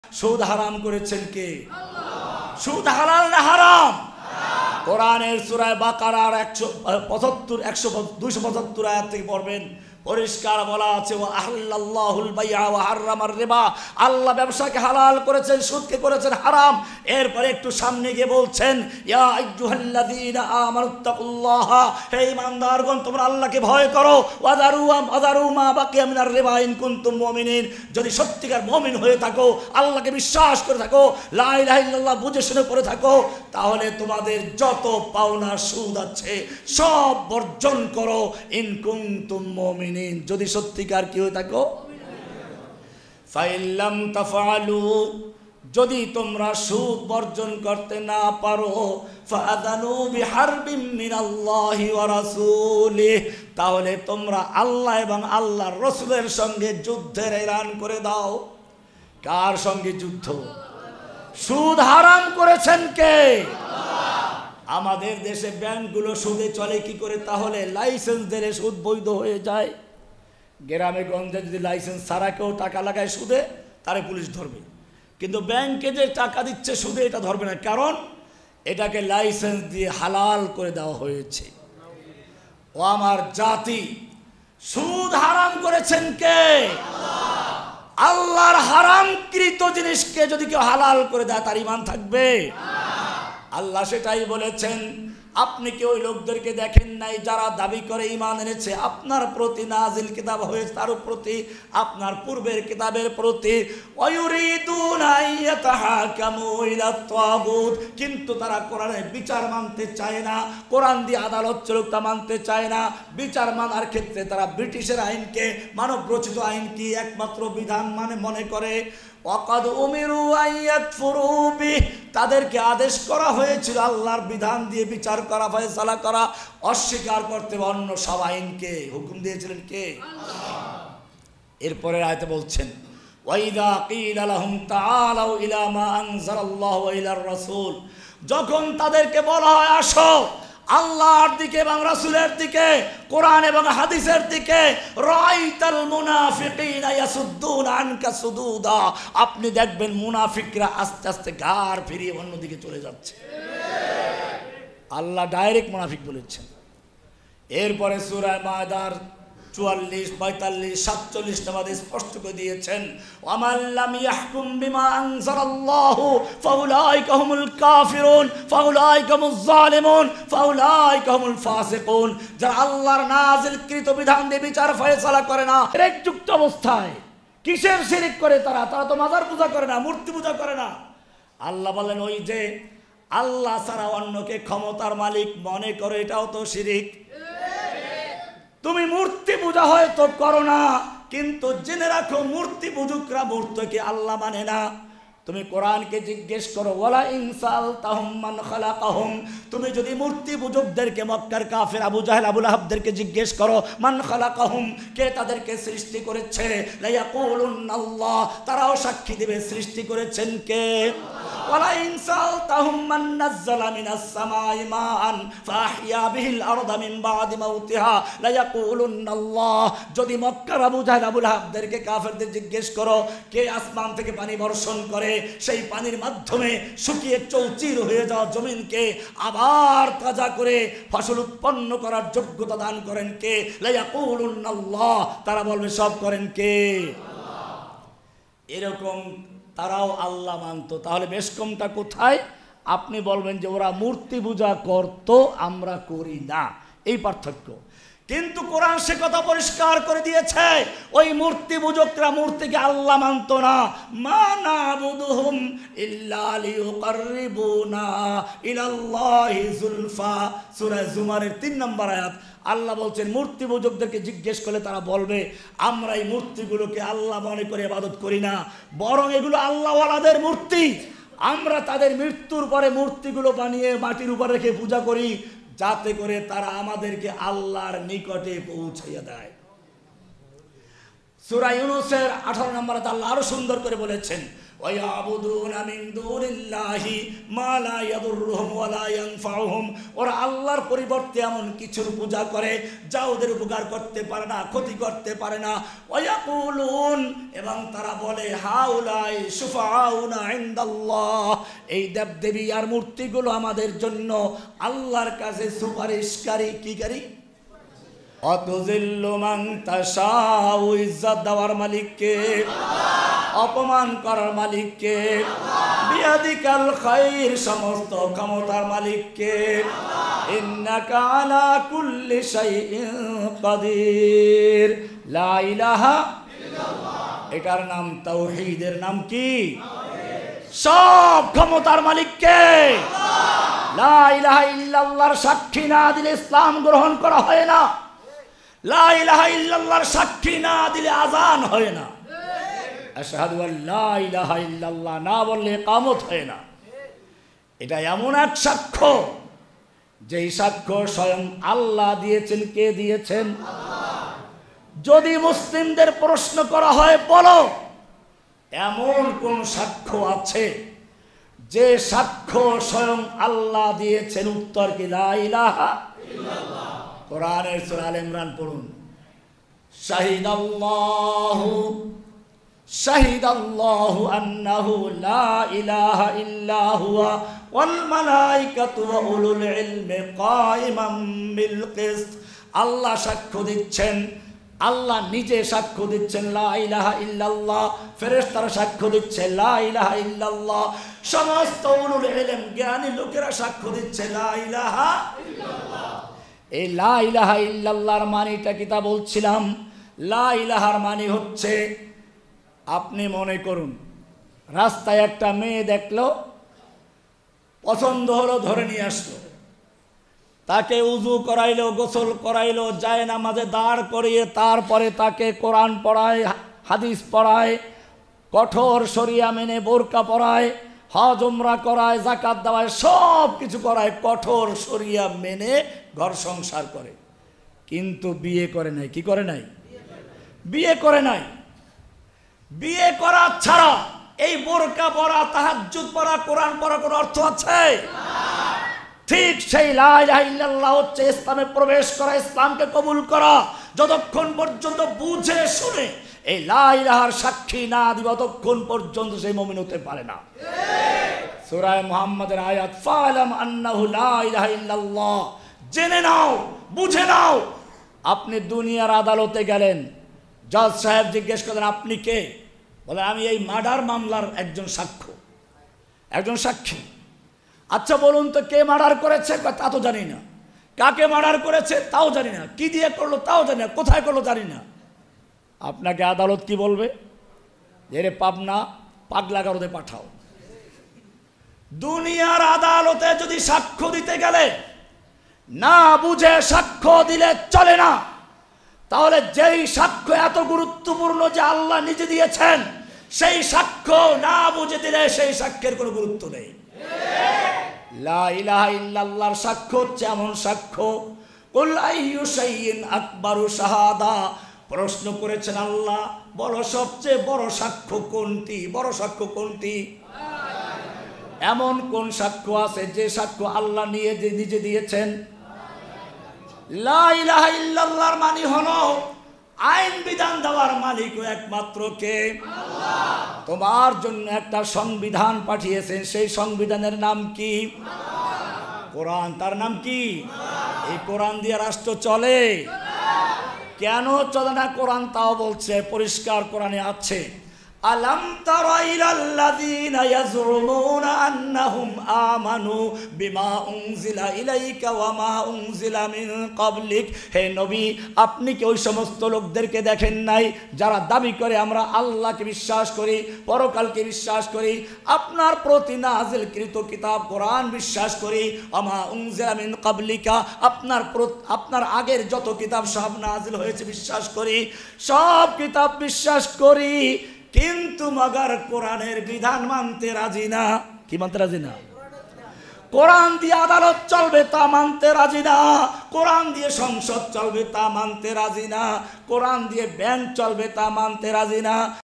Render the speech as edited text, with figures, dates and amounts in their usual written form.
সুদ হারাম করেছেন কে? সুদ হালাল না হারাম? কোরআনের সূরা বাকারার 275 আয়াত থেকে পড়বেন, পরিষ্কার বলা আছে ওয়া আহাল্লাল্লাহুল বাই'a ওয়া হাররামার রিবা। আল্লাহ ব্যবসাকে হালাল করেছেন, সুদকে করেছেন হারাম। এরপরে একটু সামনে গিয়ে বলছেন ইয়া আইয়ুহাল্লাযীনা আমানুত্তাকুল্লাহা, হে ঈমানদারগণ তোমরা আল্লাহকে ভয় করো, ওয়াযারু মা বাকিয়া মিনার রিবা ইন কুনতুম মুমিনিন, যদি সত্যিকার মুমিন হয়ে থাকো, আল্লাহকে বিশ্বাস করে থাকো, লা ইলাহা ইল্লাল্লাহ বুঝে শুনে করে থাকো, তাহলে তোমাদের যত পাওনা সুদ আছে সব বর্জন করো। ইন কুনতুম মুমিনিন, যদি সত্যিকার কি হয়ে থাকো। ফাইল্লাম তাফআলু, যদি তোমরা সুদ বর্জন করতে না পারো, ফাআযানু বিহারবিম মিনাল্লাহি ওয়া রাসূলিহি, তাহলে তোমরা আল্লাহ এবং আল্লাহর রাসূলের সঙ্গে যুদ্ধের এলান করে দাও। কার সঙ্গে যুদ্ধ? সুদ হারাম করেছেন কে? আমাদের দেশে ব্যাংকগুলো সুদে চলে কি করে? তাহলে লাইসেন্স দিলে সুদ বৈধ হয়ে যায়। গ্রামে গঞ্জে যদি লাইসেন্স ছাড়া কেউ টাকা লাগায় সুদে, তারে পুলিশ ধরবে, কিন্তু ব্যাংকে যে টাকা দিচ্ছে সুদে এটা ধরবে না, কারণ এটাকে লাইসেন্স দিয়ে হালাল করে দেওয়া হয়েছে। ও আমার জাতি, সুদ হারাম করেছেন কে? আল্লাহর হারামকৃত জিনিসকে যদি কেউ হালাল করে দেয় তার ঈমান থাকবে? আল্লাহ সেটাই বলেছেন। আপনি কি ওই লোকদেরকে দেখেন নাই যারা দাবি করে ঈমান এনেছে? আপনার প্রতি নাজিল কিতাব হয়েছে, তার প্রতি, আপনার পূর্বের কিতাবের প্রতি, ওয়ায়ুরিদুনা আইয়াতাহাকামু ইলাত তাগুত, কিন্তু তারা কোরআনের বিচার মানতে চায় না, কোরআন দিয়ে আদালত চলুক মানতে চায় না। বিচার মানার ক্ষেত্রে তারা ব্রিটিশের আইনকে, মানব রচিত আইনকে একমাত্র বিধান মনে করে। ওয়াকাদ উমিরু আইয়াকফুরু বিহি, তাদেরকে আদেশ করা হয়েছিল আল্লাহর বিধান দিয়ে বিচার করা, ফয়সালা করা, অস্বীকার করতে অন্য সব আইনকে হুকুম দিয়েছিলেন কে? আল্লাহ। এরপরে আয়াতে বলছেন ওয়াইদা কিলা লাহুম তাআলাউ ইলা মা আনজালাল্লাহু ওয়া ইলার রাসূল, যখন তাদেরকে বলা হয় আসো আল্লাহর দিকে এবং রাসূলের দিকে, কোরআন এবং হাদিসের দিকে, রাআইতাল মুনাফিকিনা ইয়াসুদ্দুনা আনকা সুদুদা, আপনি দেখবেন মুনাফিকরা আস্তে আস্তে ঘাড় ফিরিয়ে অন্যদিকে চলে যাচ্ছে। আল্লাহ ডাইরেক্ট মুনাফিক বলেছেন। এরপরে সূরা মায়দার 44, 45, 47 নম্বরে স্পষ্ট করে দিয়েছেন ওয়ামান লাম ইয়াহকুম বিমা আনজালাল্লাহু ফাউলাইকা হুমুল কাফিরুন ফাউলাইকা হুমুজ জালিমুন ফাউলাইকা হুমুল ফাসিকুন, যারা আল্লাহর নাযিলকৃত বিধান দিয়ে বিচার ফয়সালা করে না, শিরকযুক্ত অবস্থায়, কিসের শিরক করে তারা? তারা তো মাজার পূজা করে না, মূর্তি পূজা করে না। আল্লাহ বলেন ওই যে আল্লাহ ছাড়া অন্যকে ক্ষমতার মালিক মনে করে, এটাও তো শিরক। তুমি মূর্তি পূজা হয়তো করো না, কিন্তু জেনে রাখো মূর্তি পূজকরা মূর্তিকে আল্লাহ মানে না। তুমি কোরআনকে জিজ্ঞেস করো ওয়ালা ইনসালতাহুম মান খালাকাহুম, তুমি যদি মূর্তি পূজকদেরকে, মক্কার কাফের আবু জাহেল আবু লাহাবদেরকে জিজ্ঞেস করো মান খালাকাহুম, কে তাদেরকে সৃষ্টি করেছে, লা ইয়াকুলুনাল্লাহ, তারাও সাক্ষী দেবে সৃষ্টি করেছেন কে। ওয়ালা ইনসালতাহুম মান নাযালা মিনাস সামাই মাআন ফাহইয়া বিহিল আরদা মিন বাদি মাউতিহা লা ইয়াকুলুনাল্লাহ, যদি মক্কার আবু জাহেল আবু লাহাবদেরকে, কাফেরদের জিজ্ঞেস করো কে আসমান থেকে পানি বর্ষণ করে, সেই পানির মাধ্যমে শুকিয়ে চৌচির হয়ে যাওয়া জমিনকে আবার তাজা করে ফসল উৎপন্ন করার যোগ্যতা দান করেন কে, লা ইয়াকুলুনাল্লাহ, তারা বলবে সব করেন কে? আল্লাহ। এরকম তারাও আল্লাহ মানত, তাহলে বেশ কমটা কোথায়? আপনি বলবেন যে ওরা মূর্তি পূজা করত, আমরা করি না, এই পার্থক্য। কিন্তু কোরআন সে কথা পরিষ্কার করে দিয়েছে, ওই মূর্তি পূজকরা মূর্তিকে আল্লাহ মানত না। মা নাবুদুহুম ইল্লা লিয়ুকাররিবুনা ইলাল্লাহি যুলফা, সূরা জুমারের 3 নম্বর আয়াত। আল্লাহ বলছেন মূর্তি পূজকদেরকে জিজ্ঞেস করলে তারা বলবে আমরা এই মূর্তিগুলোকে আল্লাহ মনে করে ইবাদত করি না, বরং এগুলো আল্লাহওয়ালাদের মূর্তি। আমরা তাদের মৃত্যুর পরে মূর্তিগুলো বানিয়ে মাটির উপর রেখে পূজা করি, যাতে করে তারা আমাদেরকে আল্লাহর নিকটে পৌঁছাইয়া দেয়। সূরা ইউনূসের 18 নম্বর আয়াতে আল্লাহ আরো সুন্দর করে বলেছেন ويعبدون من دون الله ما لا يضرهم ولا ينفعهم ওরা আল্লাহর পরিবর্তে এমন কিছুর পূজা করে যা ওদের উপকার করতে পারে না, ক্ষতি করতে পারে না। ওয়ায়াকুলুন এবং তারা বলে হাউলাই শুফাউনা ইনদাল্লাহ, এই দেবদেবী আর মূর্তিগুলো আমাদের জন্য আল্লাহর কাছে সুপারিশকারী। কি কারী? অতুজিল্লু মান তাশাউ, ইজ্জত দেওয়ার মালিককে, অপমান করার মালিককে, বিয়াদিকাল খায়র, সমস্ত ক্ষমতার মালিককে, ইন্নাকা আলা কুল্লি শাইইন কাদির। লা ইলাহা ইল্লাল্লাহ, এটার নাম তাওহীদের নাম কি? সব ক্ষমতার মালিককে লা ইলাহা ইল্লাল্লাহর সাক্ষী না দিলে ইসলাম গ্রহণ করা হয় না। লা ইলাহা ইল্লাল্লাহর সাক্ষী না দিলে আযান হয় না। আশহাদু আল্লা ইলাহা ইল্লাল্লাহ না বললে ইকামত হয় না। এটা এমন এক সাক্ষ্য, যেই সাক্ষ্য স্বয়ং আল্লাহ দিয়েছেন। কে দিয়েছেন? যদি মুসলিমদের প্রশ্ন করা হয়, বলো এমন কোন সাক্ষ্য আছে যে সাক্ষ্য স্বয়ং আল্লাহ দিয়েছেন? উত্তর কি? লা ইলাহা ইল্লাল্লাহ। কোরআনের সূরা আলে ইমরান পড়ুন। শাহিদাল্লাহু আন্নাহু লা ইলাহা ইল্লা হুয়া ওয়াল মালাইকাতু ওয়া উলুল ইলমি কায়িমান বিল কিসত। আল্লাহ সাক্ষ্য দিচ্ছেন, আল্লাহ নিজে সাক্ষ্য দিচ্ছেন লা ইলাহা ইল্লাল্লাহ, ফেরেশতারা সাক্ষ্য দিচ্ছে লা ইলাহা ইল্লাল্লাহ, সমস্ত উলুল ইলম জ্ঞানী লোকেরা সাক্ষ্য দিচ্ছে লা ইলাহা ইল্লাল্লাহ। এই লা ইলাহা ইল্লাল্লাহর মানেটা কি তা বলছিলাম। লা ইলাহার মানে হচ্ছে, আপনি মনে করুন রাস্তায় একটা মেয়ে দেখলো, পছন্দ হলো, ধরে নিয়ে আসলো, তাকে উযু করাইলো, গোসল করাইলো, যায় নামাজে দাঁড় করিয়ে তারপরে তাকে কোরআন পড়ায়, হাদিস পড়ায়, কঠোর শরিয়া মেনে বোরকা পড়ায়, হজ উমরা করায়, যাকাত দেওয়ায়, সব কিছু করায়, কঠোর শরিয়া মেনে ঘর সংসার করে, কিন্তু বিয়ে করে নাই। কি করে নাই? বিয়ে করে নাই। বিয়ে করা ছাড়া এই বোরকা পরা, তাহাজ্জুদ পড়া, কোরআন পড়া কোনো অর্থ আছে? ঠিক সেই লা ইলাহা ইল্লাল্লাহ হচ্ছে ইসলামে প্রবেশ করা, ইসলামকে কবুল করা। যতক্ষণ পর্যন্ত বুঝে শুনে এই লা ইলাহার সাক্ষী না দিবে, ততক্ষণ পর্যন্ত সেই মুমিন হতে পারে না। সূরা মুহাম্মাদের আয়াত, ফালাম আন্নাহু লা ইলাহা ইল্লাল্লাহ, জেনে নাও, বুঝে নাও। আপনি দুনিয়ার আদালতে গেলেন, জজ সাহেব জিজ্ঞেস করলেন আপনি কে? বলে আমি এই মার্ডার মামলার একজন সাক্ষ্য, একজন সাক্ষী। আচ্ছা বলুন তো কে মার্ডার করেছে? তা তো জানি না। কাকে মার্ডার করেছে? তাও জানি না। কি দিয়ে করলো? তাও জানি না। কোথায় করলো? জানি না। আপনাকে আদালত কি বলবে? এরে পাবনা পাগলাগারদে পাঠাও। দুনিয়ার আদালতে যদি সাক্ষ্য দিতে গেলে না বুঝে সাক্ষ্য দিলে চলে না। তাহলে যেই সাক্ষ্য এত গুরুত্বপূর্ণ যে আল্লাহ নিজে দিয়েছেন, সেই সাক্ষ্য না বুঝে দিলে সেই সাক্ষ্যের কোনো গুরুত্ব নেই। লা ইলাহা ইল্লাল্লাহর সাক্ষ্য হচ্ছে এমন সাক্ষ্য, কুল আইয়ু শাইইন আকবারু শাহাদা। প্রশ্ন করেছেন আল্লাহ, বলো সবচেয়ে বড় সাক্ষ্য কোনটি? বড় সাক্ষ্য কোনটি? এমন কোন সাক্ষ্য আছে যে সাক্ষ্য আল্লাহ নিজে দিয়েছেন? লা ইলাহা ইল্লাল্লাহর মানে হলো আইন বিধান দেওয়ার মালিক একমাত্র কে? আল্লাহ। তোমার জন্য একটা সংবিধান পাঠিয়েছেন, সেই সংবিধানের নাম কি? কোরআন। তার নাম কি? এই কোরআন দিয়ে রাষ্ট্র চলে? কেন চলে না কোরআন? তাও বলছে পরিষ্কার কোরআনে আছে, আলাম তারা ইলাল্লাযীনা ইয়াজরুমুনা আন্নাহুম আমানু বিমা উনজিলা ইলাইকা ওয়া মা উনজিলা মিন ক্বাবলিক। হে নবী, আপনি কি ওই সমস্ত লোকদেরকে দেখেন নাই যারা দাবি করে আমরা আল্লাহকে বিশ্বাস করি, পরকালকে বিশ্বাস করি, আপনার প্রতি নাযিলকৃত কিতাব কোরআন বিশ্বাস করি, ওয়া মা উনজিলা মিন ক্বাবলিকা, আপনার আগের যত কিতাব সব নাযিল হয়েছে বিশ্বাস করি, সব কিতাব বিশ্বাস করি, কিন্তু মগর কোরআনের বিধান মানতে রাজি না। কি মানতে রাজি না? কোরআন দিয়ে আদালত চলবে তা মানতে রাজি না, কোরআন দিয়ে সংসদ চলবে তা মানতে রাজি না, কোরআন দিয়ে ব্যাংক চলবে তা মানতে রাজি না।